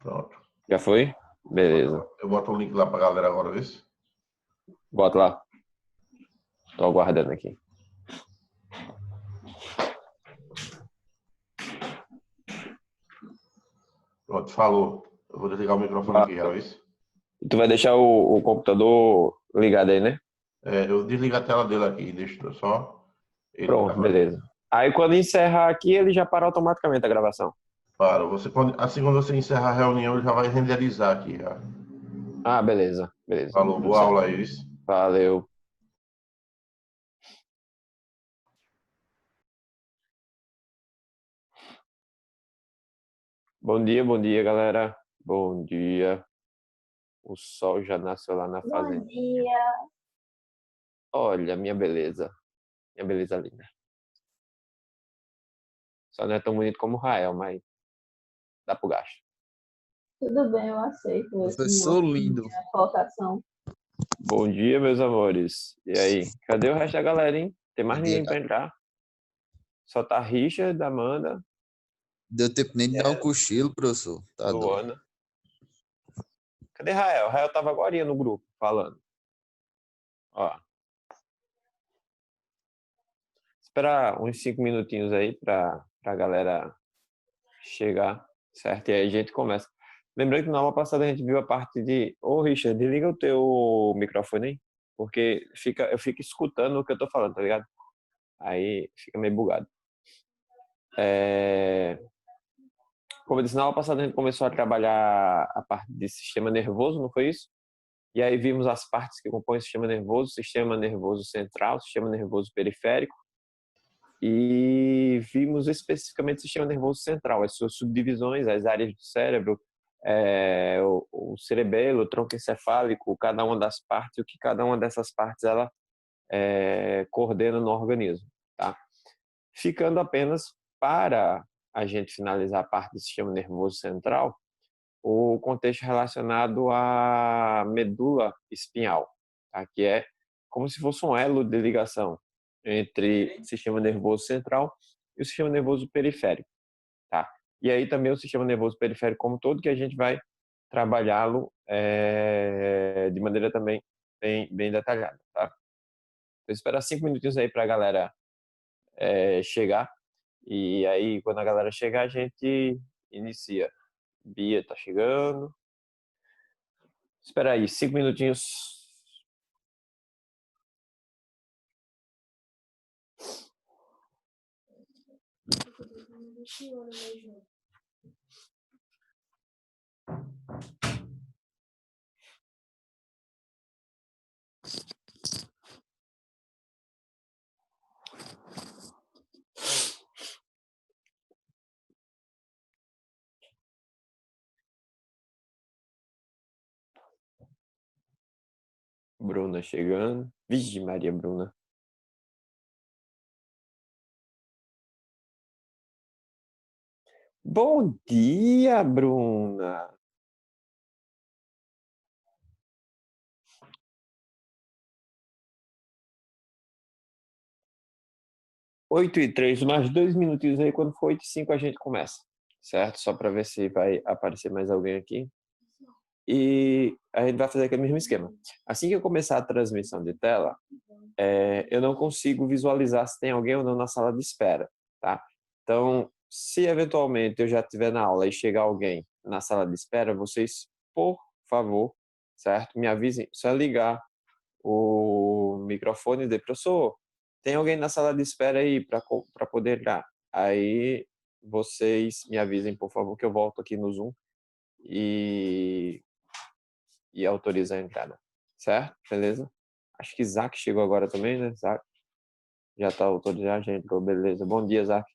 Pronto. Já foi? Beleza. Eu boto o link lá pra galera agora, vê se. Bota lá. Tô aguardando aqui. Pronto, falou. Eu vou desligar o microfone aqui já, vê se. Tu vai deixar o computador ligado aí, né? Eu desligo a tela dele aqui, deixa só ele Pronto, gravando. beleza. Aí quando encerrar aqui, ele já para automaticamente a gravação. Para, assim quando você encerrar a reunião, ele já vai renderizar aqui já. Ah, beleza. Beleza. Falou, Tudo boa certo. aula aí, vê se. Valeu. Bom dia, galera. Bom dia. O sol já nasceu lá na Bom fazendinha. dia. Olha, minha beleza. Minha beleza linda. Só não é tão bonito como o Rael, mas dá pro gasto. Tudo bem, eu aceito Professor lindo. minha colocação. Bom dia, meus amores. E aí? Cadê o resto da galera, hein? Tem mais ninguém pra entrar? Só tá Richard, Amanda, Deu tempo nem de dar um cochilo, professor. Tá doido. Luana. Cadê Rael? Rael tava agorinha no grupo, falando. Ó. Esperar uns 5 minutinhos aí pra galera chegar, certo? E aí a gente começa. Lembrando que na aula passada a gente viu a parte de... Ô, Richard, desliga o teu microfone aí, porque eu fico escutando o que eu tô falando, tá ligado? Aí fica meio bugado. Como eu disse, na aula passada a gente começou a trabalhar a parte de sistema nervoso, não foi isso? E aí vimos as partes que compõem o sistema nervoso central, sistema nervoso periférico, e vimos especificamente o sistema nervoso central, as suas subdivisões, as áreas do cérebro, o cerebelo, o tronco encefálico, cada uma das partes, o que cada uma dessas partes ela coordena no organismo, tá? Ficando apenas para a gente finalizar a parte do sistema nervoso central, o contexto relacionado à medula espinhal, tá? Que é como se fosse um elo de ligação entre o sistema nervoso central e o sistema nervoso periférico, tá? E aí também o sistema nervoso periférico como todo, que a gente vai trabalhá-lo de maneira também bem detalhada, tá? Vou esperar 5 minutinhos aí para a galera chegar, e aí quando a galera chegar a gente inicia. Bia tá chegando. Espera aí, 5 minutinhos. Bruna chegando. Vixe, Maria Bruna. Bom dia, Bruna. Oito e três, mais 2 minutinhos aí. Quando for 8h05 a gente começa, certo? Só para ver se vai aparecer mais alguém aqui. E a gente vai fazer aquele mesmo esquema. Assim que eu começar a transmissão de tela, eu não consigo visualizar se tem alguém ou não na sala de espera, tá? Então, se eventualmente eu já estiver na aula e chegar alguém na sala de espera, vocês, por favor, certo? Me avisem, só ligar o microfone e dizer, professor, tem alguém na sala de espera aí para poder entrar? Aí vocês me avisem, por favor, que eu volto aqui no Zoom e autorizo a entrada, certo? Beleza? Acho que Isaac chegou agora também, né? Isaac já está autorizado, já entrou, beleza. Bom dia, Isaac.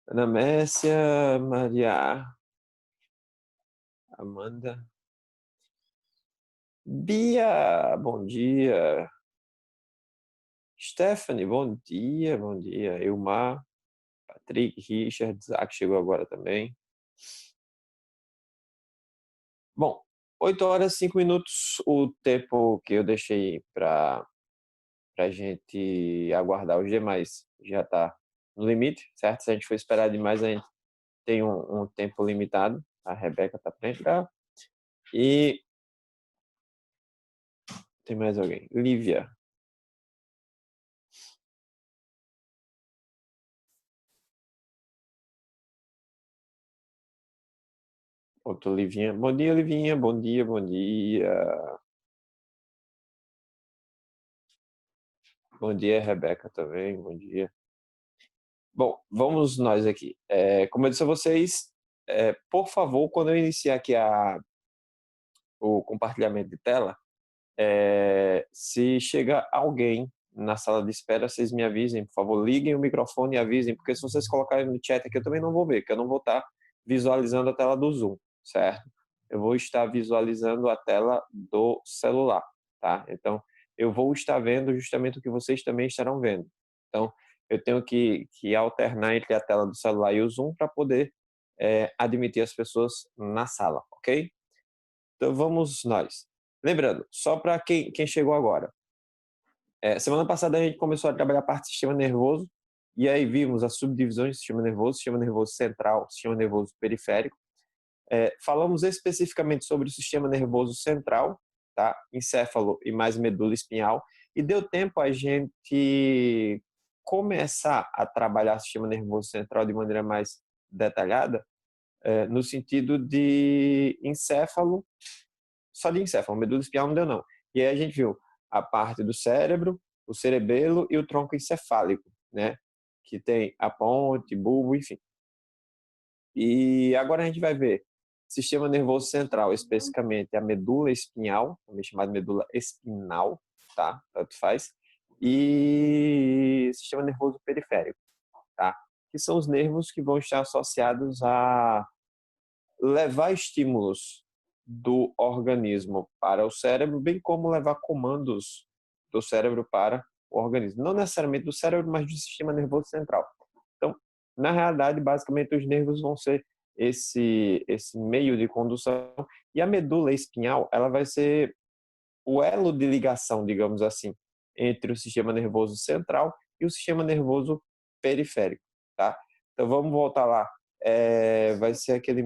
Ana Messia, Maria, Amanda, Bia, bom dia. Stephanie, bom dia, bom dia. Ilmar, Patrick, Richard, Isaac chegou agora também. Bom, 8h05, o tempo que eu deixei para a gente aguardar os demais já está no limite, certo? Se a gente for esperar demais, a gente tem um tempo limitado. A Rebeca está para entrar. E tem mais alguém? Lívia. Outro Livinha. Bom dia, Livinha. Bom dia, bom dia. Bom dia, Rebeca também. Bom dia. Bom, vamos nós aqui. Como eu disse a vocês, por favor, quando eu iniciar aqui o compartilhamento de tela, se chega alguém na sala de espera, vocês me avisem, por favor, liguem o microfone e avisem, porque se vocês colocarem no chat aqui, eu também não vou ver, porque eu não vou estar visualizando a tela do Zoom, certo? Eu vou estar visualizando a tela do celular, tá? Então, eu vou estar vendo justamente o que vocês também estarão vendo. Então, eu tenho que alternar entre a tela do celular e o Zoom para poder admitir as pessoas na sala, ok? Então, vamos nós. Lembrando, só para quem chegou agora, semana passada a gente começou a trabalhar a parte do sistema nervoso, e aí vimos as subdivisões do sistema nervoso central, sistema nervoso periférico. Falamos especificamente sobre o sistema nervoso central, tá? Encéfalo e mais medula espinhal, e deu tempo a gente começar a trabalhar o sistema nervoso central de maneira mais detalhada, no sentido de encéfalo, só de encéfalo, medula espinhal não deu não. E aí a gente viu a parte do cérebro, o cerebelo e o tronco encefálico, né? Que tem a ponte, bulbo, enfim. E agora a gente vai ver sistema nervoso central, especificamente a medula espinhal, também chamada medula espinal, tá? Tanto faz. E sistema nervoso periférico, tá? Que são os nervos que vão estar associados a levar estímulos do organismo para o cérebro, bem como levar comandos do cérebro para o organismo. Não necessariamente do cérebro, mas do sistema nervoso central. Então, na realidade, basicamente, os nervos vão ser esse meio de condução, e a medula espinhal, ela vai ser o elo de ligação, digamos assim, entre o sistema nervoso central e o sistema nervoso periférico, tá? Então, vamos voltar lá. Vai ser aquela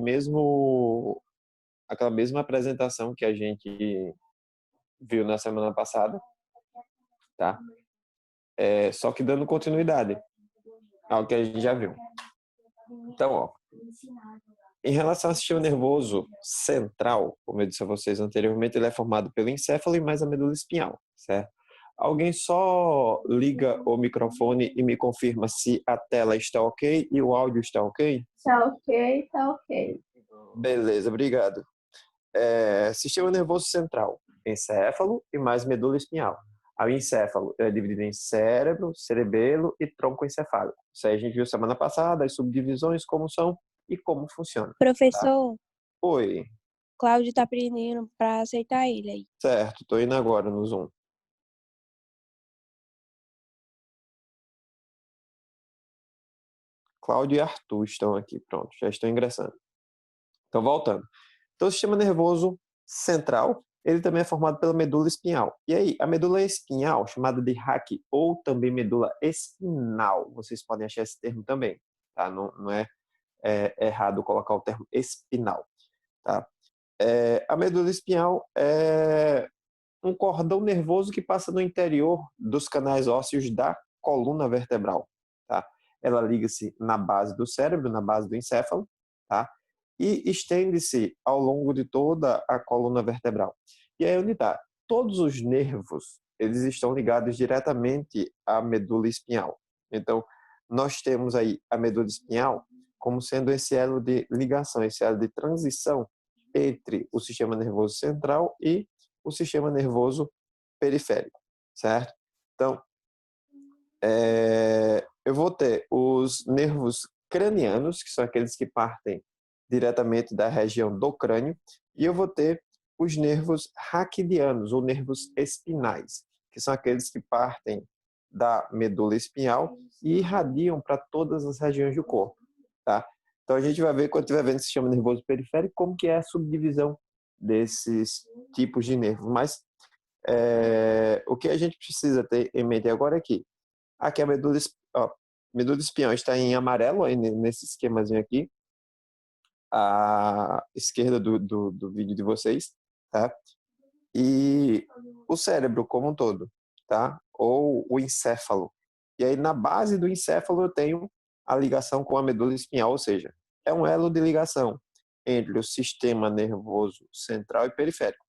mesma apresentação que a gente viu na semana passada, tá? Só que dando continuidade ao que a gente já viu. Então, ó, em relação ao sistema nervoso central, como eu disse a vocês anteriormente, ele é formado pelo encéfalo e mais a medula espinhal, certo? Alguém só liga o microfone e me confirma se a tela está ok e o áudio está ok? Tá ok, tá ok. Beleza, obrigado. Sistema nervoso central, encéfalo e mais medula espinhal. O encéfalo é dividido em cérebro, cerebelo e tronco encefálico. Isso aí a gente viu semana passada, as subdivisões, como são e como funciona. Professor, Oi, Cláudio tá pedindo pra aceitar ele aí. certo, tô indo agora no Zoom. Cláudio e Arthur estão aqui, pronto, já estão ingressando. Então, voltando. Então, o sistema nervoso central, ele também é formado pela medula espinhal. E aí, a medula espinhal, chamada de RAC ou também medula espinal, vocês podem achar esse termo também, tá? Não é errado colocar o termo espinal, tá? A medula espinhal é um cordão nervoso que passa no interior dos canais ósseos da coluna vertebral, tá? Ela liga-se na base do cérebro, na base do encéfalo, tá? E estende-se ao longo de toda a coluna vertebral. E aí onde está? Todos os nervos, eles estão ligados diretamente à medula espinhal. Então, nós temos aí a medula espinhal como sendo esse elo de ligação, esse elo de transição entre o sistema nervoso central e o sistema nervoso periférico, certo? Então, eu vou ter os nervos cranianos, que são aqueles que partem diretamente da região do crânio, e eu vou ter os nervos raquidianos, ou nervos espinais, que são aqueles que partem da medula espinhal e irradiam para todas as regiões do corpo, tá? Então a gente vai ver, quando estiver vendo o sistema nervoso periférico, como que é a subdivisão desses tipos de nervos. Mas o que a gente precisa ter em mente agora é que aqui a medula espinhal está em amarelo, aí nesse esquemazinho aqui, à esquerda do vídeo de vocês, tá? E o cérebro como um todo, tá? Ou o encéfalo. E aí, na base do encéfalo, eu tenho a ligação com a medula espinhal, ou seja, é um elo de ligação entre o sistema nervoso central e periférico.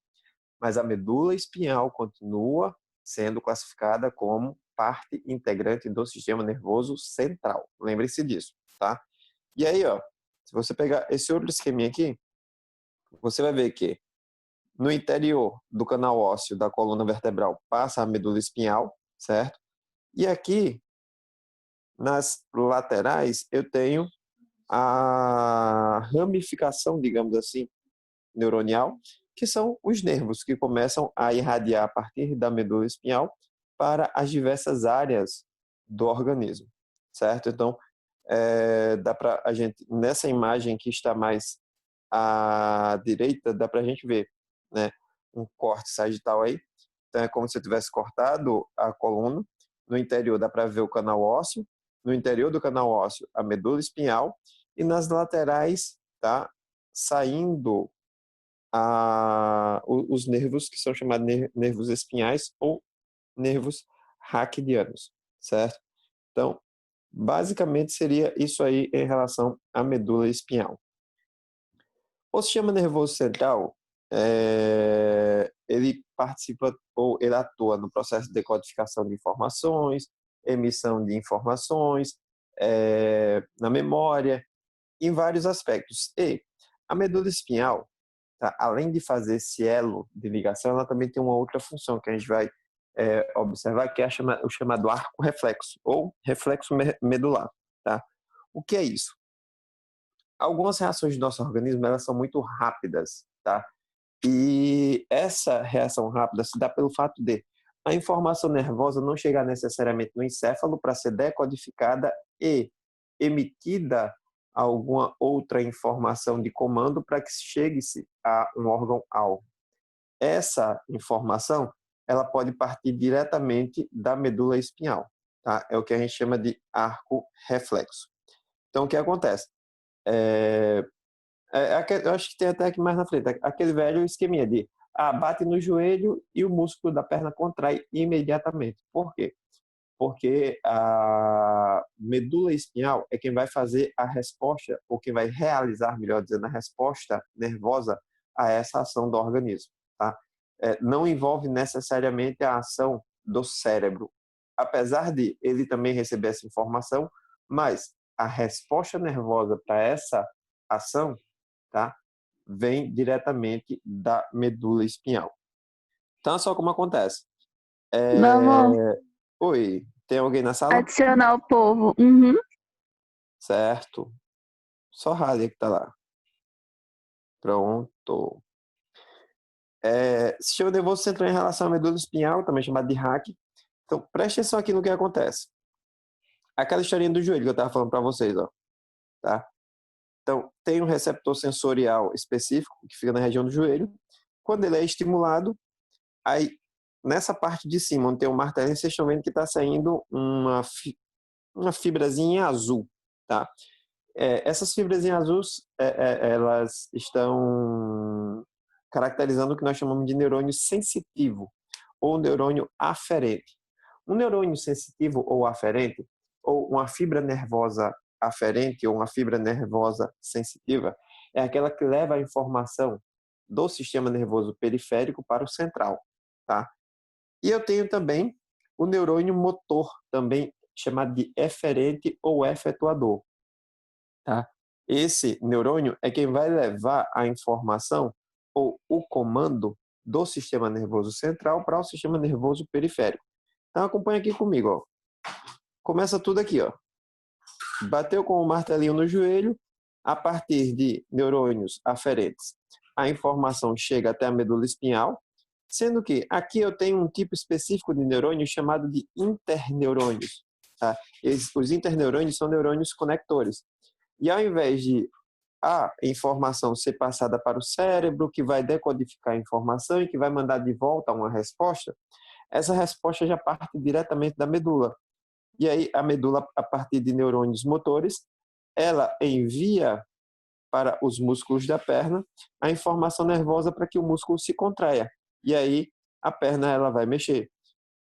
Mas a medula espinhal continua sendo classificada como parte integrante do sistema nervoso central. Lembre-se disso, tá? E aí, ó, se você pegar esse outro esqueminha aqui, você vai ver que no interior do canal ósseo da coluna vertebral passa a medula espinhal, certo? E aqui, nas laterais, eu tenho a ramificação, digamos assim, neuronial, que são os nervos que começam a irradiar a partir da medula espinhal para as diversas áreas do organismo, certo? Então, dá para a gente, nessa imagem que está mais à direita, dá para a gente ver, né, um corte sagital aí. Então, é como se eu tivesse cortado a coluna. No interior dá para ver o canal ósseo. No interior do canal ósseo, a medula espinhal. E nas laterais, tá saindo os nervos que são chamados nervos espinhais ou nervos raquidianos, certo? Então, basicamente seria isso aí em relação à medula espinhal. O sistema nervoso central, ele participa ou ele atua no processo de decodificação de informações, emissão de informações, na memória, em vários aspectos. E a medula espinhal, tá, além de fazer esse elo de ligação, ela também tem uma outra função que a gente vai observar, que é o chamado arco reflexo, ou reflexo medular. Tá? O que é isso? Algumas reações do nosso organismo, elas são muito rápidas, tá? E essa reação rápida se dá pelo fato de a informação nervosa não chegar necessariamente no encéfalo para ser decodificada e emitida alguma outra informação de comando para que chegue-se a um órgão-alvo. Essa informação, ela pode partir diretamente da medula espinhal, tá? É o que a gente chama de arco reflexo. Então, o que acontece? Eu acho que tem até aqui mais na frente, aquele velho esqueminha de bate no joelho e o músculo da perna contrai imediatamente. Por quê? Porque a medula espinhal é quem vai fazer a resposta, ou quem vai realizar, melhor dizendo, a resposta nervosa a essa ação do organismo. Tá? Não envolve necessariamente a ação do cérebro, apesar de ele também receber essa informação, mas a resposta nervosa para essa ação, tá, vem diretamente da medula espinhal. Então, só como acontece. Vamos Oi, tem alguém na sala? adicionar o povo. Uhum. Certo. Só Rália que tá lá. Pronto. Sistema nervoso central em relação à medula espinhal, também chamado de RAC. Então, preste atenção aqui no que acontece. Aquela historinha do joelho que eu estava falando para vocês, ó. Tá? Então, tem um receptor sensorial específico que fica na região do joelho. Quando ele é estimulado, aí nessa parte de cima, onde tem um martelinho, vocês estão vendo que está saindo uma fibrazinha azul, tá? Essas fibrazinhas azuis, elas estão caracterizando o que nós chamamos de neurônio sensitivo ou neurônio aferente. Um neurônio sensitivo ou aferente, ou uma fibra nervosa aferente ou uma fibra nervosa sensitiva, é aquela que leva a informação do sistema nervoso periférico para o central, tá? E eu tenho também o neurônio motor, também chamado de eferente ou efetuador, tá? Esse neurônio é quem vai levar a informação ou o comando do sistema nervoso central para o sistema nervoso periférico. Então acompanha aqui comigo, ó. Começa tudo aqui, ó. Bateu com o martelinho no joelho, a partir de neurônios aferentes, a informação chega até a medula espinhal, sendo que aqui eu tenho um tipo específico de neurônio chamado de interneurônios. Tá? Os interneurônios são neurônios conectores. E ao invés de a informação ser passada para o cérebro, que vai decodificar a informação e que vai mandar de volta uma resposta, essa resposta já parte diretamente da medula. E aí a medula, a partir de neurônios motores, ela envia para os músculos da perna a informação nervosa para que o músculo se contraia. E aí a perna ela vai mexer.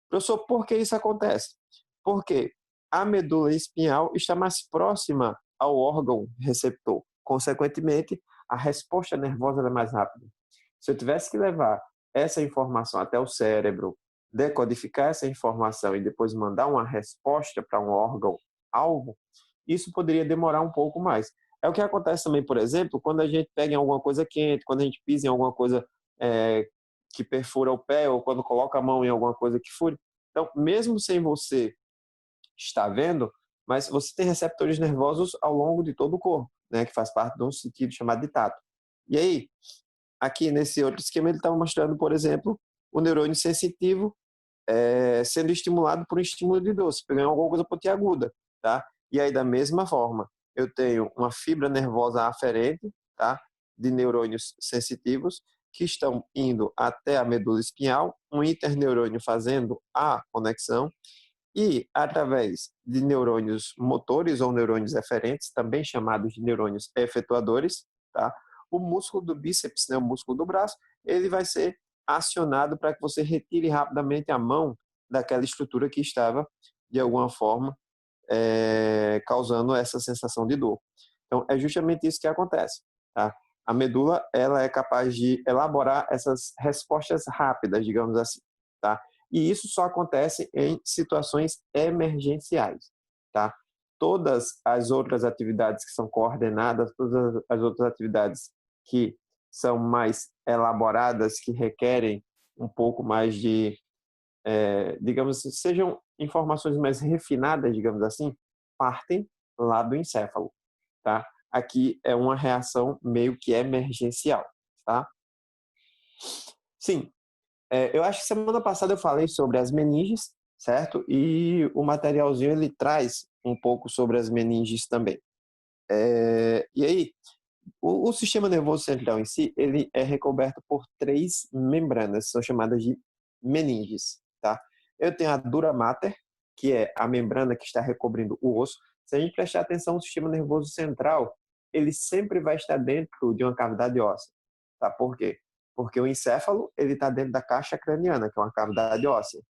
Professor, por que isso acontece? Porque a medula espinhal está mais próxima ao órgão receptor. Consequentemente, a resposta nervosa é mais rápida. Se eu tivesse que levar essa informação até o cérebro, decodificar essa informação e depois mandar uma resposta para um órgão-alvo, isso poderia demorar um pouco mais. É o que acontece também, por exemplo, quando a gente pega em alguma coisa quente, quando a gente pisa em alguma coisa que perfura o pé, ou quando coloca a mão em alguma coisa que fure. Então, mesmo sem você estar vendo, mas você tem receptores nervosos ao longo de todo o corpo, né, que faz parte de um sentido chamado de tato. E aí, aqui nesse outro esquema, ele estava mostrando, por exemplo, o neurônio sensitivo sendo estimulado por um estímulo de dor, pegando alguma coisa pontiaguda, tá? E aí, da mesma forma, eu tenho uma fibra nervosa aferente, tá? De neurônios sensitivos que estão indo até a medula espinhal, um interneurônio fazendo a conexão e, através de neurônios motores ou neurônios eferentes, também chamados de neurônios efetuadores, tá? O músculo do bíceps, né, o músculo do braço, ele vai ser acionado para que você retire rapidamente a mão daquela estrutura que estava, de alguma forma, causando essa sensação de dor. Então, é justamente isso que acontece. Tá? A medula ela é capaz de elaborar essas respostas rápidas, digamos assim. Tá? E isso só acontece em situações emergenciais. Tá? Todas as outras atividades que são coordenadas, todas as outras atividades que são mais elaboradas, que requerem um pouco mais de, digamos, sejam informações mais refinadas, digamos assim, partem lá do encéfalo, tá? Aqui é uma reação meio que emergencial, tá? Sim, eu acho que semana passada eu falei sobre as meninges, certo? E o materialzinho ele traz um pouco sobre as meninges também. E aí, o sistema nervoso central em si, ele é recoberto por 3 membranas, são chamadas de meninges, tá? Eu tenho a dura mater, que é a membrana que está recobrindo o osso. Se a gente prestar atenção, o sistema nervoso central, ele sempre vai estar dentro de uma cavidade óssea, tá? Por quê? Porque o encéfalo, ele está dentro da caixa craniana, que é uma cavidade óssea.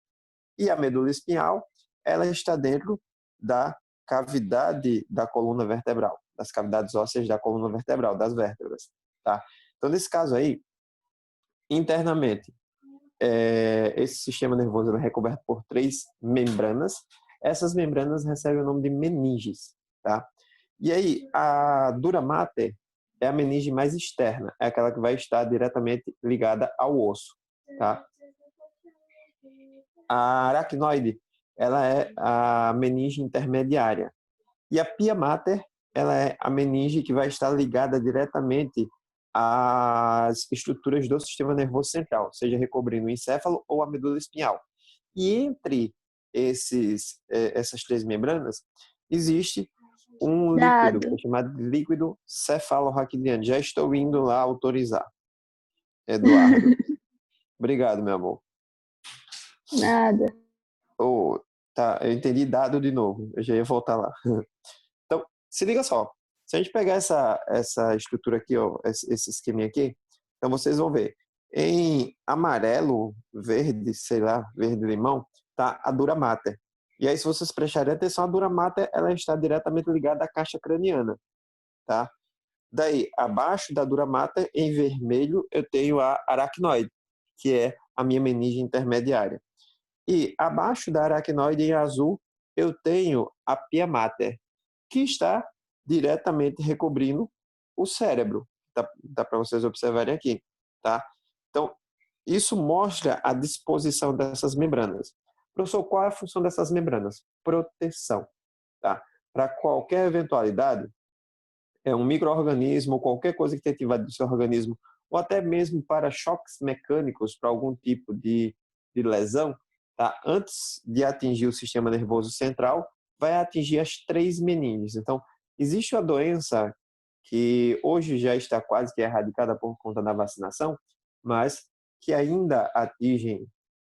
E a medula espinhal, ela está dentro da cavidade da coluna vertebral, das cavidades ósseas da coluna vertebral, das vértebras, tá? Então, nesse caso aí, internamente, esse sistema nervoso é recoberto por 3 membranas. Essas membranas recebem o nome de meninges, tá? E aí, a dura mater é a meninge mais externa, é aquela que vai estar diretamente ligada ao osso, tá? A aracnoide, ela é a meninge intermediária. E a pia mater, ela é a meninge que vai estar ligada diretamente às estruturas do sistema nervoso central, seja recobrindo o encéfalo ou a medula espinhal. E entre essas 3 membranas, existe um líquido, que é chamado de líquido cefalorraquidiano. Já estou indo lá autorizar. Eduardo. Obrigado, meu amor. Nada. Tá, eu entendi dado de novo. Eu já ia voltar lá. Então, se liga só. Se a gente pegar essa estrutura aqui, ó, esse esqueminha aqui, então vocês vão ver. Em amarelo, verde, sei lá, verde-limão, tá a dura mater. E aí, se vocês prestarem atenção, a dura mater, ela está diretamente ligada à caixa craniana, tá? Daí, abaixo da dura mater, em vermelho, eu tenho a aracnoide, que é a minha meninge intermediária. E abaixo da aracnoide, em azul, eu tenho a pia mater, que está diretamente recobrindo o cérebro. Dá para vocês observarem aqui, tá? Então, isso mostra a disposição dessas membranas. Professor, qual é a função dessas membranas? Proteção, tá? Para qualquer eventualidade, um micro-organismo, qualquer coisa que tenha invadido do seu organismo, ou até mesmo para choques mecânicos, para algum tipo de lesão, tá? Antes de atingir o sistema nervoso central, vai atingir as 3 meninges. Então, existe uma doença que hoje já está quase que erradicada por conta da vacinação, mas que ainda atingem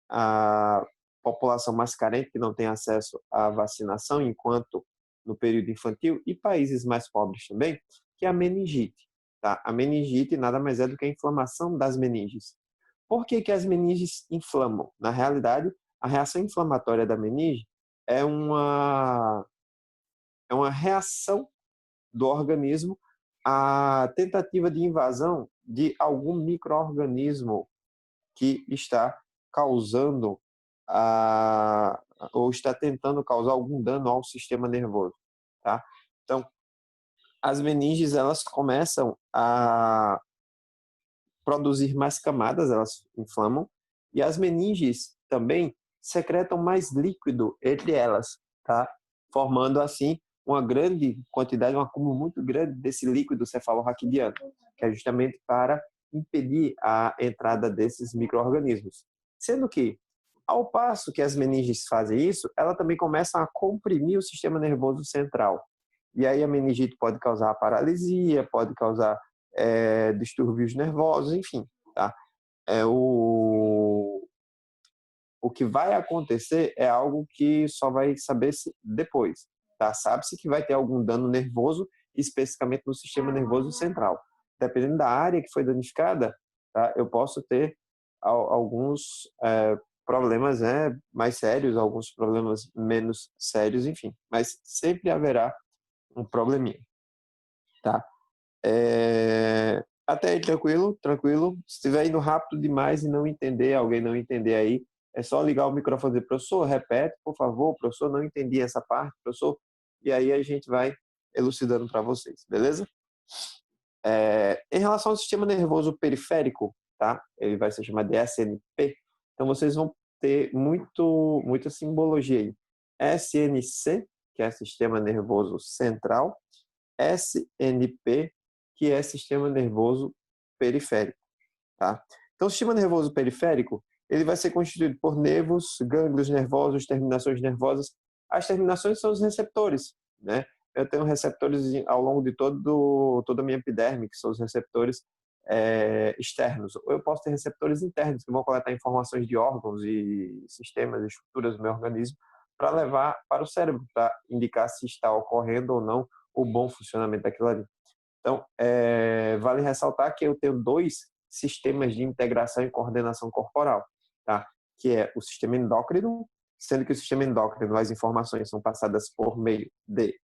a população mais carente, que não tem acesso à vacinação enquanto no período infantil, e países mais pobres também, que é a meningite. Tá? A meningite nada mais é do que a inflamação das meninges. Por que que as meninges inflamam? Na realidade, a reação inflamatória da meninge é uma reação do organismo à tentativa de invasão de algum micro-organismo que está causando ou está tentando causar algum dano ao sistema nervoso, tá? Então, as meninges, elas começam a produzir mais camadas, elas inflamam, e as meninges também secretam mais líquido entre elas, tá? Formando assim uma grande quantidade, um acúmulo muito grande desse líquido cefalorraquidiano, que é justamente para impedir a entrada desses micro-organismos. Sendo que, ao passo que as meninges fazem isso, ela também começa a comprimir o sistema nervoso central. E aí a meningite pode causar paralisia, pode causar distúrbios nervosos, enfim, tá? O que vai acontecer é algo que só vai saber-se depois, tá? Sabe-se que vai ter algum dano nervoso, especificamente no sistema nervoso central. Dependendo da área que foi danificada, tá? Eu posso ter alguns problemas, né, mais sérios, alguns problemas menos sérios, enfim. Mas sempre haverá um probleminha, tá? Até aí tranquilo, tranquilo. Se estiver indo rápido demais e não entender, alguém não entender aí, é só ligar o microfone e dizer, professor, repete, por favor, professor, não entendi essa parte, professor. E aí a gente vai elucidando para vocês, beleza? Em relação ao sistema nervoso periférico, tá? Ele vai ser chamado de SNP. Então vocês vão ter muita simbologia aí. SNC, que é Sistema Nervoso Central, SNP, que é Sistema Nervoso Periférico, tá? Então, o sistema nervoso periférico, ele vai ser constituído por nervos, gânglios nervosos, terminações nervosas. As terminações são os receptores, né? Eu tenho receptores ao longo de toda a minha epiderme, que são os receptores externos. Ou eu posso ter receptores internos, que vão coletar informações de órgãos e sistemas e estruturas do meu organismo para levar para o cérebro, para indicar se está ocorrendo ou não o bom funcionamento daquilo ali. Então, vale ressaltar que eu tenho dois sistemas de integração e coordenação corporal, tá? Que é o sistema endócrino, sendo que o sistema endócrino, as informações são passadas por meio de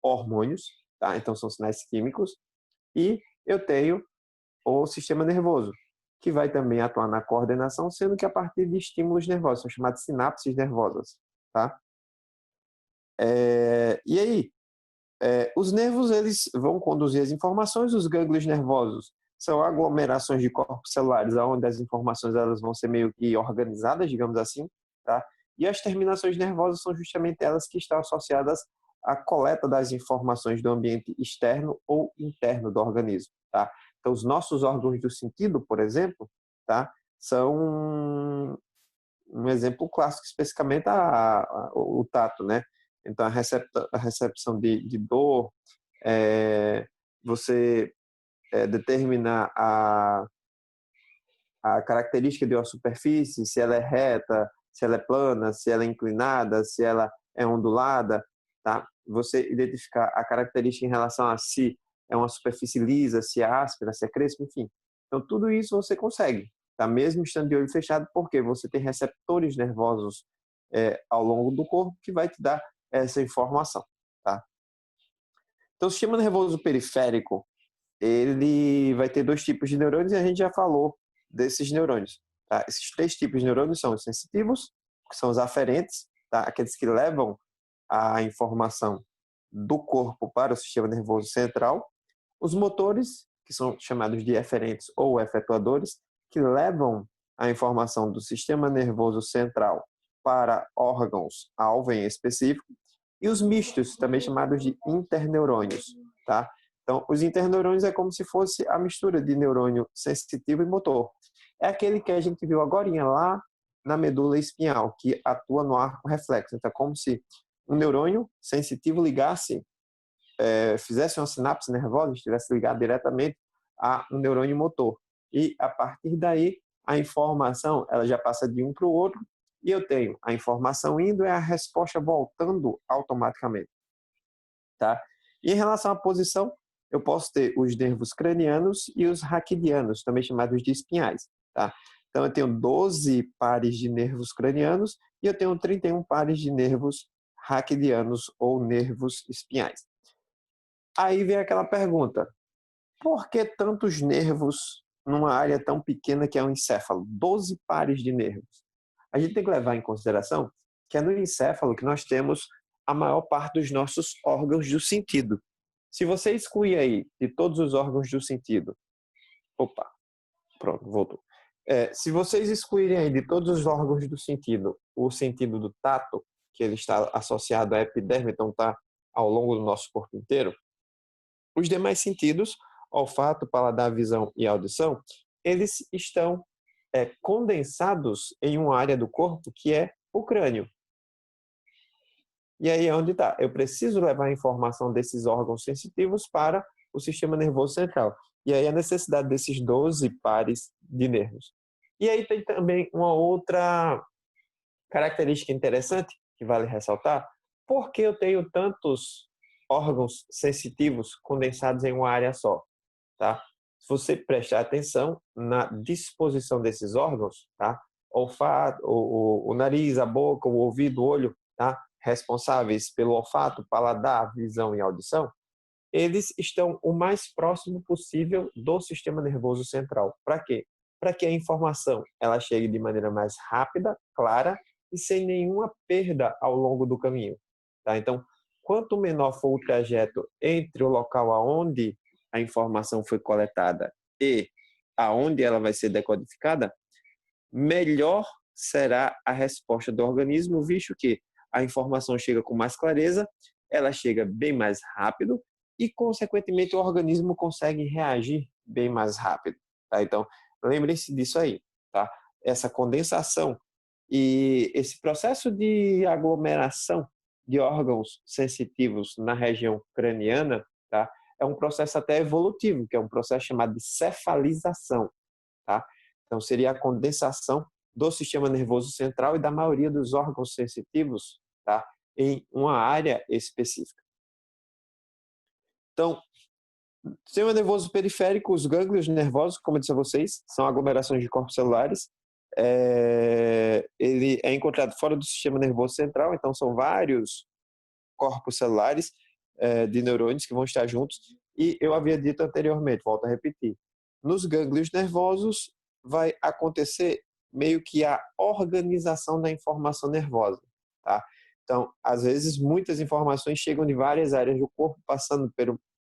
hormônios, tá? Então, são sinais químicos. E eu tenho o sistema nervoso, que vai também atuar na coordenação, sendo que a partir de estímulos nervosos, são chamados sinapses nervosas, tá? E aí, os nervos, eles vão conduzir as informações, os gânglios nervosos são aglomerações de corpos celulares, onde as informações elas vão ser meio que organizadas, digamos assim, tá? E as terminações nervosas são justamente elas que estão associadas à coleta das informações do ambiente externo ou interno do organismo, tá? Então, os nossos órgãos do sentido, por exemplo, tá? São um exemplo clássico, especificamente o tato, né? Então, a recepção de dor, você determinar a característica de uma superfície, se ela é reta, se ela é plana, se ela é inclinada, se ela é ondulada, tá? Você identificar a característica em relação a se é uma superfície lisa, se é áspera, se é crespa, enfim. Então, tudo isso você consegue, tá? Mesmo estando de olho fechado, porque você tem receptores nervosos ao longo do corpo que vai te dar essa informação, tá? Então, o sistema nervoso periférico, ele vai ter dois tipos de neurônios e a gente já falou desses neurônios, tá? Esses três tipos de neurônios são os sensitivos, que são os aferentes, tá? Aqueles que levam a informação do corpo para o sistema nervoso central, os motores, que são chamados de eferentes ou efetuadores, que levam a informação do sistema nervoso central para órgãos-alvo em específico, e os mistos, também chamados de interneurônios, tá? Então, os interneurônios é como se fosse a mistura de neurônio sensitivo e motor. É aquele que a gente viu agora lá na medula espinhal, que atua no arco reflexo. Então, é como se um neurônio sensitivo fizesse uma sinapse nervosa, estivesse ligado diretamente a um neurônio motor. E, a partir daí, a informação ela já passa de um para o outro, e eu tenho a informação indo e a resposta voltando automaticamente, tá? E em relação à posição, eu posso ter os nervos cranianos e os raquidianos, também chamados de espinhais, tá? Então, eu tenho 12 pares de nervos cranianos e eu tenho 31 pares de nervos raquidianos ou nervos espinhais. Aí vem aquela pergunta, por que tantos nervos numa área tão pequena que é o encéfalo? 12 pares de nervos. A gente tem que levar em consideração que é no encéfalo que nós temos a maior parte dos nossos órgãos do sentido. Se você excluir aí de todos os órgãos do sentido, opa, pronto, voltou. Se vocês excluírem aí de todos os órgãos do sentido, o sentido do tato, que ele está associado à epiderme, então está ao longo do nosso corpo inteiro, os demais sentidos, olfato, paladar, visão e audição, eles estão condensados em uma área do corpo que é o crânio. E aí é onde está. Eu preciso levar a informação desses órgãos sensitivos para o sistema nervoso central. E aí a necessidade desses 12 pares de nervos. E aí tem também uma outra característica interessante que vale ressaltar. Por que eu tenho tantos órgãos sensitivos condensados em uma área só? Tá? Se você prestar atenção na disposição desses órgãos, tá? Olfato, o nariz, a boca, o ouvido, o olho, tá? Responsáveis pelo olfato, paladar, visão e audição, eles estão o mais próximo possível do sistema nervoso central. Para quê? Para que a informação ela chegue de maneira mais rápida, clara e sem nenhuma perda ao longo do caminho. Tá? Então, quanto menor for o trajeto entre o local aonde a informação foi coletada e aonde ela vai ser decodificada, melhor será a resposta do organismo, visto que a informação chega com mais clareza, ela chega bem mais rápido e, consequentemente, o organismo consegue reagir bem mais rápido. Tá? Então, lembrem-se disso aí. Tá? Essa condensação e esse processo de aglomeração de órgãos sensitivos na região craniana, tá? É um processo até evolutivo, que é um processo chamado de cefalização. Tá? Então, seria a condensação do sistema nervoso central e da maioria dos órgãos sensitivos, tá? Em uma área específica. Então, sistema nervoso periférico, os gânglios nervosos, como eu disse a vocês, são aglomerações de corpos celulares. Ele é encontrado fora do sistema nervoso central, então são vários corpos celulares de neurônios que vão estar juntos. E eu havia dito anteriormente, volto a repetir, nos gânglios nervosos vai acontecer meio que a organização da informação nervosa, tá? Então, às vezes, muitas informações chegam de várias áreas do corpo, passando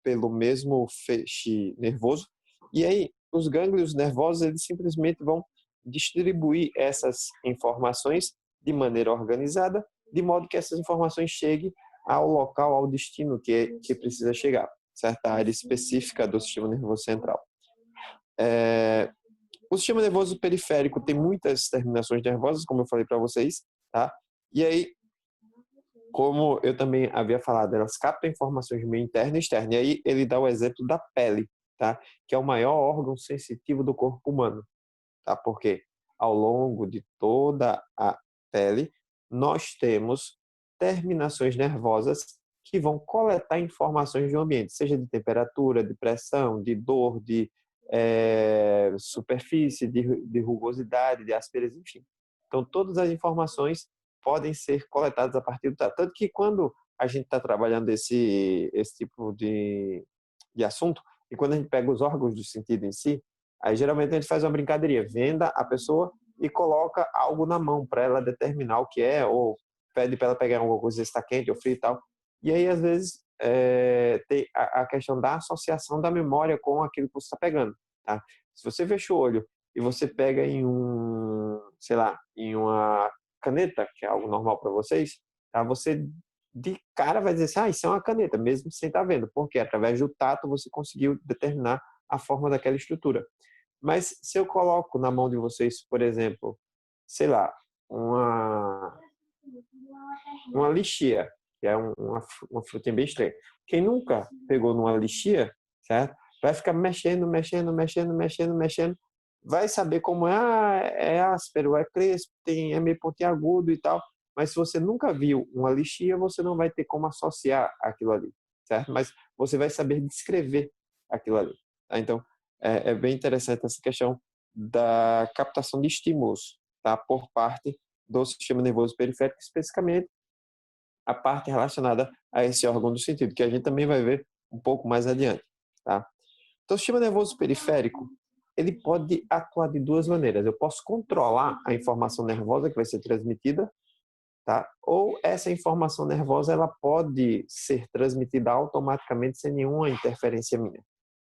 pelo mesmo feixe nervoso, e aí os gânglios nervosos, eles simplesmente vão distribuir essas informações de maneira organizada, de modo que essas informações cheguem ao local, ao destino que precisa chegar, certa área específica do sistema nervoso central. O sistema nervoso periférico tem muitas terminações nervosas, como eu falei para vocês, tá? E aí, como eu também havia falado, elas captam informações de meio interno e externo. E aí ele dá o exemplo da pele, tá? Que é o maior órgão sensitivo do corpo humano, tá? Porque ao longo de toda a pele, nós temos terminações nervosas que vão coletar informações do ambiente, seja de temperatura, de pressão, de dor, de superfície, de rugosidade, de aspereza, enfim. Então, todas as informações podem ser coletadas a partir do tato. Tanto que quando a gente está trabalhando esse tipo de assunto, e quando a gente pega os órgãos do sentido em si, aí geralmente a gente faz uma brincadeirinha, venda a pessoa e coloca algo na mão para ela determinar o que é, ou pede para ela pegar alguma coisa se está quente ou frio e tal. E aí, às vezes, tem a questão da associação da memória com aquilo que você está pegando. Tá? Se você fecha o olho e você pega em em uma caneta, que é algo normal para vocês, tá? Você de cara vai dizer assim, isso é uma caneta, mesmo sem estar vendo, porque através do tato você conseguiu determinar a forma daquela estrutura. Mas se eu coloco na mão de vocês, por exemplo, uma lixia, que é uma frutinha bem estranha. Quem nunca pegou numa lixia, certo? Vai ficar mexendo, vai saber como é áspero, é crespo, é meio pontiagudo e tal, mas se você nunca viu uma lixia, você não vai ter como associar aquilo ali, certo? Mas você vai saber descrever aquilo ali. Tá? Então, é bem interessante essa questão da captação de estímulos, tá? Por parte do sistema nervoso periférico, especificamente a parte relacionada a esse órgão do sentido, que a gente também vai ver um pouco mais adiante. Tá? Então, o sistema nervoso periférico, ele pode atuar de duas maneiras. Eu posso controlar a informação nervosa que vai ser transmitida, tá? Ou essa informação nervosa ela pode ser transmitida automaticamente sem nenhuma interferência minha.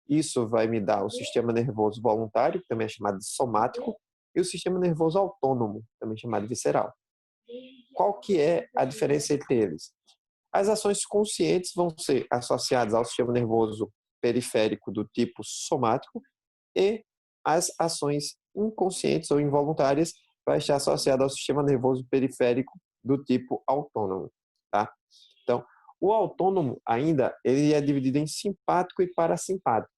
Isso vai me dar o sistema nervoso voluntário, que também é chamado de somático, e o sistema nervoso autônomo, também chamado de visceral. Qual que é a diferença entre eles? As ações conscientes vão ser associadas ao sistema nervoso periférico do tipo somático e as ações inconscientes ou involuntárias vai estar associadas ao sistema nervoso periférico do tipo autônomo. Tá? Então, o autônomo ainda ele é dividido em simpático e parasimpático.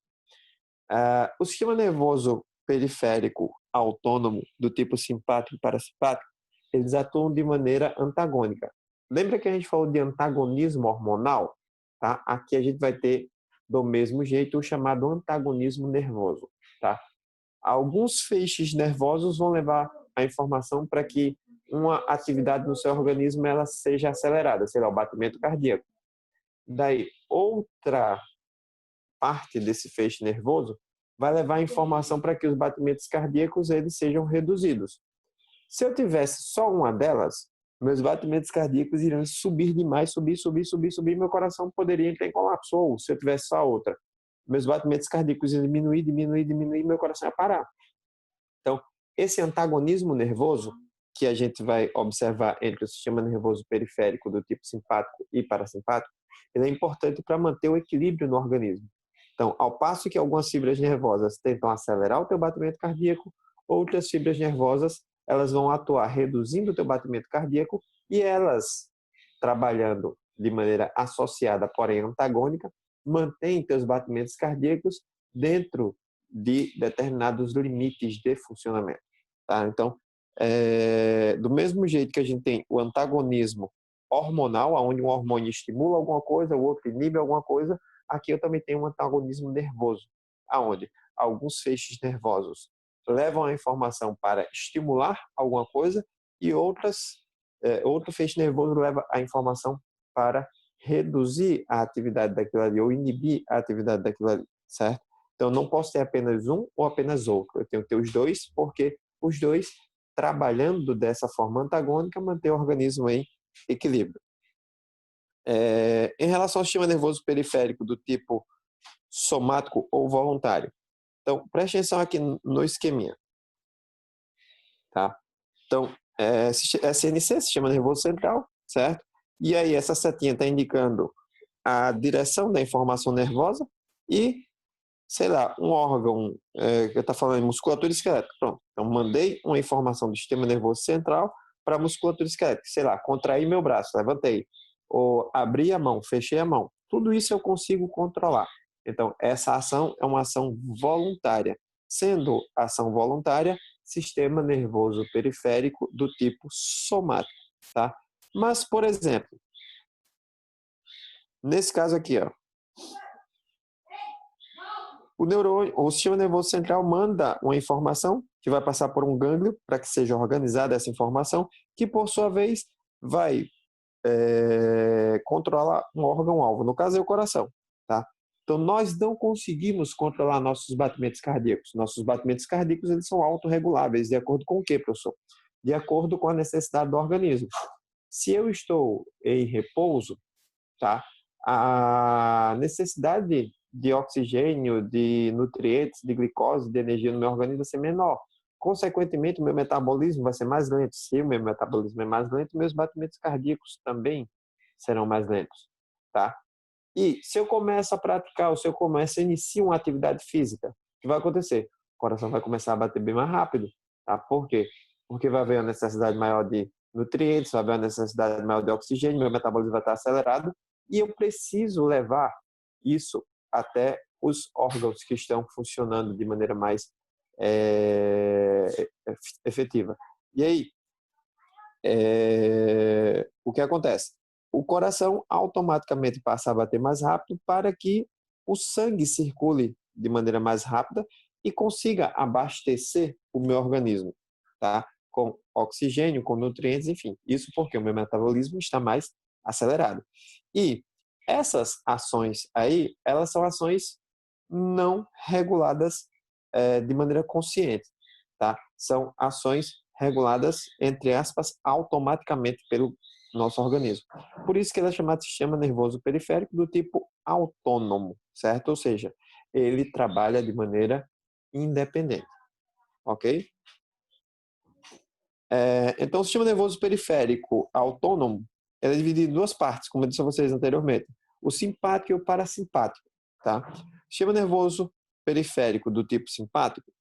O sistema nervoso periférico autônomo do tipo simpático e parasimpático, eles atuam de maneira antagônica. Lembra que a gente falou de antagonismo hormonal? Tá? Aqui a gente vai ter, do mesmo jeito, o chamado antagonismo nervoso. Tá? Alguns feixes nervosos vão levar a informação para que uma atividade no seu organismo ela seja acelerada, sei lá, o batimento cardíaco. Daí, outra parte desse feixe nervoso vai levar a informação para que os batimentos cardíacos eles sejam reduzidos. Se eu tivesse só uma delas, meus batimentos cardíacos iriam subir demais, subir, meu coração poderia entrar em colapso. Ou, se eu tivesse só outra, meus batimentos cardíacos iam diminuir, meu coração ia parar. Então, esse antagonismo nervoso, que a gente vai observar entre o sistema nervoso periférico do tipo simpático e parasimpático, ele é importante para manter o equilíbrio no organismo. Então, ao passo que algumas fibras nervosas tentam acelerar o teu batimento cardíaco, outras fibras nervosas elas vão atuar reduzindo o teu batimento cardíaco e elas, trabalhando de maneira associada, porém antagônica, mantêm teus batimentos cardíacos dentro de determinados limites de funcionamento. Tá? Então, do mesmo jeito que a gente tem o antagonismo hormonal, onde um hormônio estimula alguma coisa, o outro inibe alguma coisa, aqui eu também tenho um antagonismo nervoso, aonde alguns feixes nervosos levam a informação para estimular alguma coisa e outro feixe nervoso leva a informação para reduzir a atividade daquilo ali ou inibir a atividade daquilo ali, certo? Então, eu não posso ter apenas um ou apenas outro. Eu tenho que ter os dois, porque os dois, trabalhando dessa forma antagônica, mantêm o organismo em equilíbrio. Em relação ao sistema nervoso periférico do tipo somático ou voluntário. Então, preste atenção aqui no esqueminha. Tá? Então, SNC, Sistema Nervoso Central, certo? E aí, essa setinha está indicando a direção da informação nervosa e, sei lá, um órgão que está falando em musculatura e esqueleto. Pronto. Então, mandei uma informação do Sistema Nervoso Central para a musculatura esquelética. Sei lá, contraí meu braço, levantei. Ou abri a mão, fechei a mão. Tudo isso eu consigo controlar. Então, essa ação é uma ação voluntária. Sendo ação voluntária, sistema nervoso periférico do tipo somático. Tá? Mas, por exemplo, nesse caso aqui, ó, o sistema nervoso central manda uma informação que vai passar por um gânglio para que seja organizada essa informação, que por sua vez vai controlar um órgão-alvo, no caso é o coração. Tá? Então, nós não conseguimos controlar nossos batimentos cardíacos. Nossos batimentos cardíacos eles são autorreguláveis. De acordo com o quê, professor? De acordo com a necessidade do organismo. Se eu estou em repouso, tá? A necessidade de oxigênio, de nutrientes, de glicose, de energia no meu organismo vai ser menor. Consequentemente, o meu metabolismo vai ser mais lento. Se o meu metabolismo é mais lento, meus batimentos cardíacos também serão mais lentos. Tá? E se eu começo a praticar, ou se eu começo a iniciar uma atividade física, o que vai acontecer? O coração vai começar a bater bem mais rápido. Tá? Por quê? Porque vai haver uma necessidade maior de nutrientes, vai haver uma necessidade maior de oxigênio, meu metabolismo vai estar acelerado e eu preciso levar isso até os órgãos que estão funcionando de maneira mais efetiva. E aí, o que acontece? O coração automaticamente passa a bater mais rápido para que o sangue circule de maneira mais rápida e consiga abastecer o meu organismo, tá? Com oxigênio, com nutrientes, enfim. Isso porque o meu metabolismo está mais acelerado. E essas ações aí, elas são ações não reguladas de maneira consciente, tá? São ações reguladas, entre aspas, automaticamente pelo nosso organismo. Por isso que ele é chamado de sistema nervoso periférico do tipo autônomo, certo? Ou seja, ele trabalha de maneira independente, ok? Então, o sistema nervoso periférico autônomo ele é dividido em duas partes, como eu disse a vocês anteriormente. O simpático e o parasimpático, tá? O sistema nervoso periférico do tipo simpático,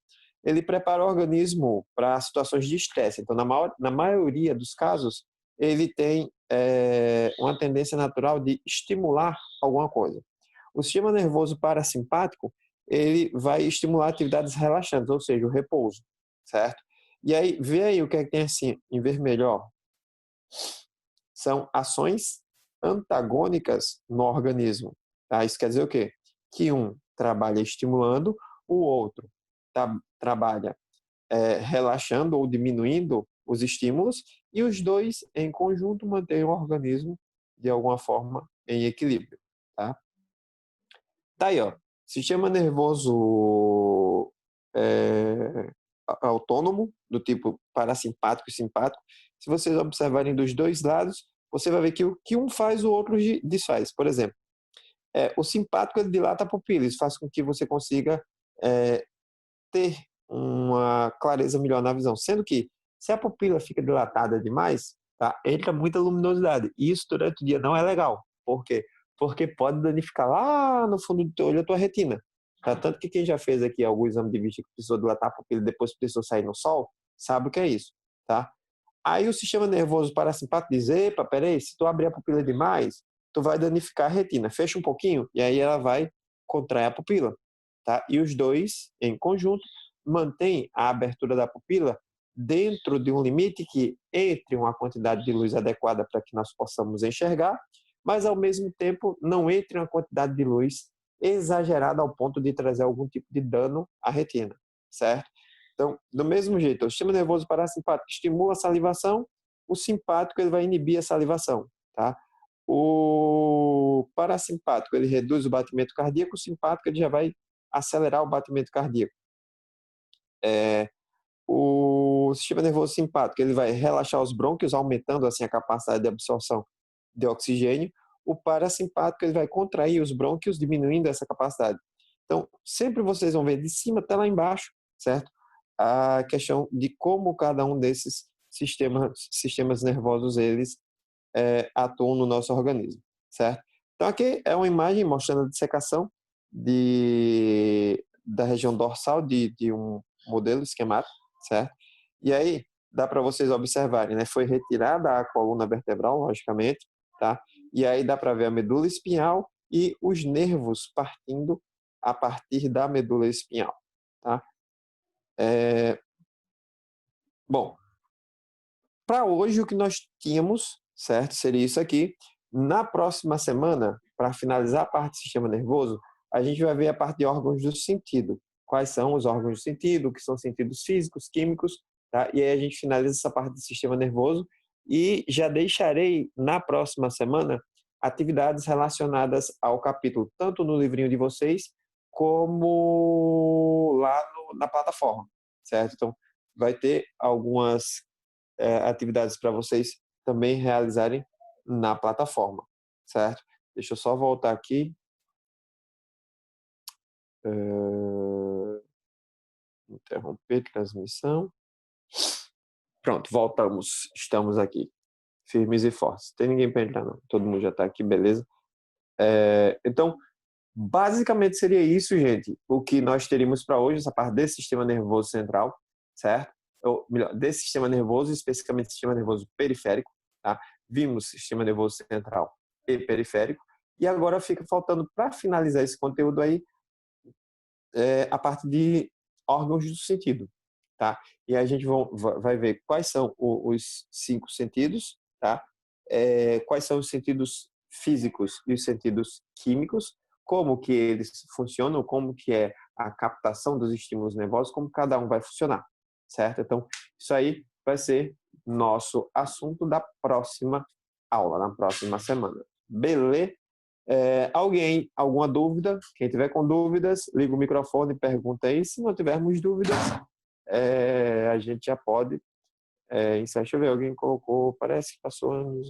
ele prepara o organismo para situações de estresse. Então, na maioria dos casos, ele tem uma tendência natural de estimular alguma coisa. O sistema nervoso parasimpático, ele vai estimular atividades relaxantes, ou seja, o repouso, certo? E aí, vê aí o que é que tem assim, em vermelho, ó. São ações antagônicas no organismo, tá? Isso quer dizer o quê? Que um trabalha estimulando, o outro trabalha relaxando ou diminuindo os estímulos, e os dois, em conjunto, mantêm o organismo, de alguma forma, em equilíbrio, tá? Tá aí, ó. Sistema nervoso autônomo, do tipo parasimpático e simpático. Se vocês observarem dos dois lados, você vai ver que o que um faz, o outro desfaz. Por exemplo, o simpático ele dilata a pupila, isso faz com que você consiga ter uma clareza melhor na visão. Sendo que, se a pupila fica dilatada demais, tá, entra muita luminosidade. E isso durante o dia não é legal. Por quê? Porque pode danificar lá no fundo do teu olho a tua retina. Tá? Tanto que quem já fez aqui algum exame de vista que precisou dilatar a pupila e depois precisou sair no sol, sabe o que é isso. Tá? Aí o sistema nervoso parasimpático diz, epa, peraí, se tu abrir a pupila demais, tu vai danificar a retina. Fecha um pouquinho e aí ela vai contrair a pupila. Tá? E os dois, em conjunto, mantêm a abertura da pupila dentro de um limite que entre uma quantidade de luz adequada para que nós possamos enxergar, mas ao mesmo tempo não entre uma quantidade de luz exagerada ao ponto de trazer algum tipo de dano à retina, certo? Então, do mesmo jeito, o sistema nervoso parasimpático estimula a salivação, o simpático ele vai inibir a salivação, tá? O parasimpático ele reduz o batimento cardíaco, o simpático ele já vai acelerar o batimento cardíaco. O sistema nervoso simpático ele vai relaxar os brônquios, aumentando assim a capacidade de absorção de oxigênio. O parasimpático ele vai contrair os brônquios, diminuindo essa capacidade. Então, sempre vocês vão ver de cima até lá embaixo, certo? A questão de como cada um desses sistemas nervosos eles atuam no nosso organismo, certo? Então, aqui é uma imagem mostrando a dissecação da região dorsal de um modelo esquemático, certo? E aí, dá para vocês observarem, né? Foi retirada a coluna vertebral, logicamente, tá? E aí dá para ver a medula espinhal e os nervos partindo a partir da medula espinhal, tá? Bom, para hoje o que nós tínhamos, certo? Seria isso aqui. Na próxima semana, para finalizar a parte do sistema nervoso, a gente vai ver a parte de órgãos do sentido. Quais são os órgãos do sentido, o que são sentidos físicos, químicos, tá? E aí a gente finaliza essa parte do sistema nervoso e já deixarei na próxima semana atividades relacionadas ao capítulo, tanto no livrinho de vocês, como lá na plataforma, certo? Então, vai ter algumas atividades para vocês também realizarem na plataforma, certo? Deixa eu só voltar aqui. Interromper transmissão. Pronto, voltamos. Estamos aqui, firmes e fortes. Tem ninguém para entrar, não. Todo mundo já está aqui, beleza? Então, basicamente seria isso, gente. O que nós teríamos para hoje, essa parte desse sistema nervoso central, certo? Ou melhor, desse sistema nervoso, especificamente sistema nervoso periférico, tá? Vimos sistema nervoso central e periférico, e agora fica faltando, para finalizar esse conteúdo aí, a parte de órgãos do sentido, tá? E a gente vai ver quais são os 5 sentidos, tá? Quais são os sentidos físicos e os sentidos químicos, como que eles funcionam, como que é a captação dos estímulos nervosos, como cada um vai funcionar, certo? Então, isso aí vai ser nosso assunto da próxima aula, na próxima semana. Beleza? Alguma dúvida? Quem tiver com dúvidas, liga o microfone e pergunta aí. Se não tivermos dúvidas, a gente já pode encerrar. Deixa eu ver, alguém colocou, parece que passou anos.